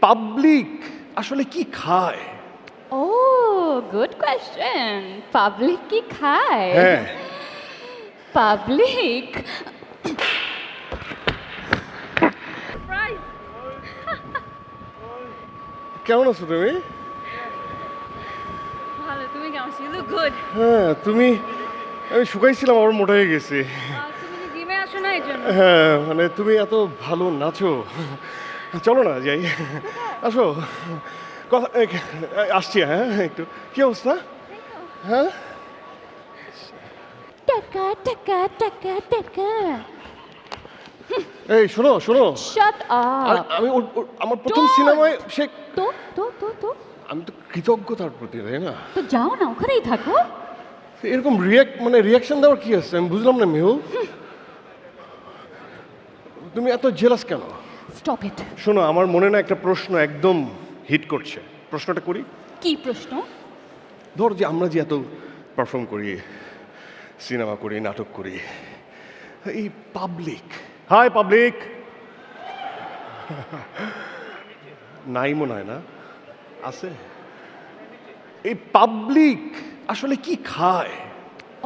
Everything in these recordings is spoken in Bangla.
পাবলিক আসলে কি খায়? Oh, good question. Public কি খায়? হ্যাঁ Public. কেমন আছো তুমি? ভালো, তুমি কেমন আছো? You look good. হ্যাঁ তুমি, আমি শুকাইছিলাম আবার মোটা হয়ে গেছি। তুমি কি জিমে আসো না এর জন্য? হ্যাঁ মানে তুমি এত ভালো নাচো, চলো না যাই, আসো কথা আসছি। হ্যাঁ একটু কি অবস্থা? হ্যাঁ টাকা টাকা টাকা টাকা। এই শোনো শোনো, Shut আর up. আমি আমার প্রথম Don't! সিনেমায় সে, তো আমি তো কৃতজ্ঞতার প্রতি, তাই না? তো যাও না, ওখানেই থাকো। এরকম রিয়াকশন দেওয়ার কি আছে আমি বুঝলাম না মেহু। তুমি এত জেলাস কেন? Stop it. শোনো আমার মনে না একটা প্রশ্ন একদম হিট করছে, প্রশ্নটা করি। কি প্রশ্ন? ধর যে আমরা যে এত পারফর্ম করি, সিনেমা করি, নাটক করি, এই পাবলিক, হাই পাবলিক, নাই মনে হয় না, আছে? এই পাবলিক আসলে কি খায়?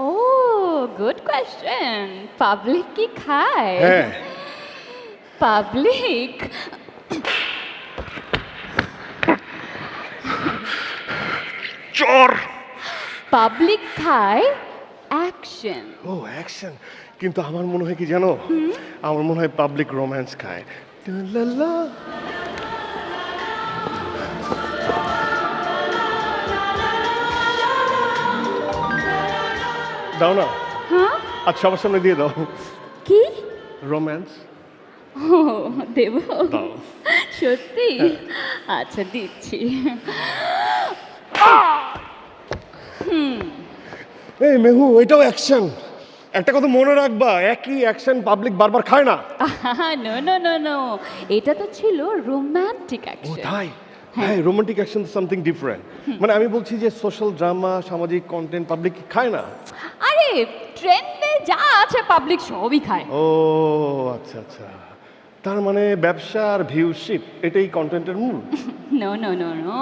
Oh, good question. Public কি খায়? হ্যাঁ Public. চর। Public খায় অ্যাকশন। ও অ্যাকশন, কিন্তু আমার মনে হয় কি জানো, আমার মনে হয় পাবলিক রোম্যান্স খায়। লা লা। দাও না, হ্যাঁ? আজ সবার সামনে দিয়ে দাও কি? রোম্যান্স ও দেব? দাও। সত্যি? আচ্ছা দিচ্ছি। এই মেহু, এটাও অ্যাকশন। একটা কথা মনে রাখবা, একই অ্যাকশন পাবলিক বারবার খায় না। নো নো নো নো, এটা তো ছিল রোমান্টিক ও অ্যাকশন। তাই? হ্যাঁ রোমান্টিক অ্যাকশন সামথিং ডিফারেন্ট। মানে আমি বলছি যে সোশ্যাল ড্রামা, সামাজিক কন্টেন্ট পাবলিক খায় না। আরে ট্রেন্ডে যা আছে পাবলিক সবই খায়। ও আচ্ছা আচ্ছা, তার মানে ব্যবসা আর ভিউশিপ এটাই কন্টেন্টের মূল। No no no no.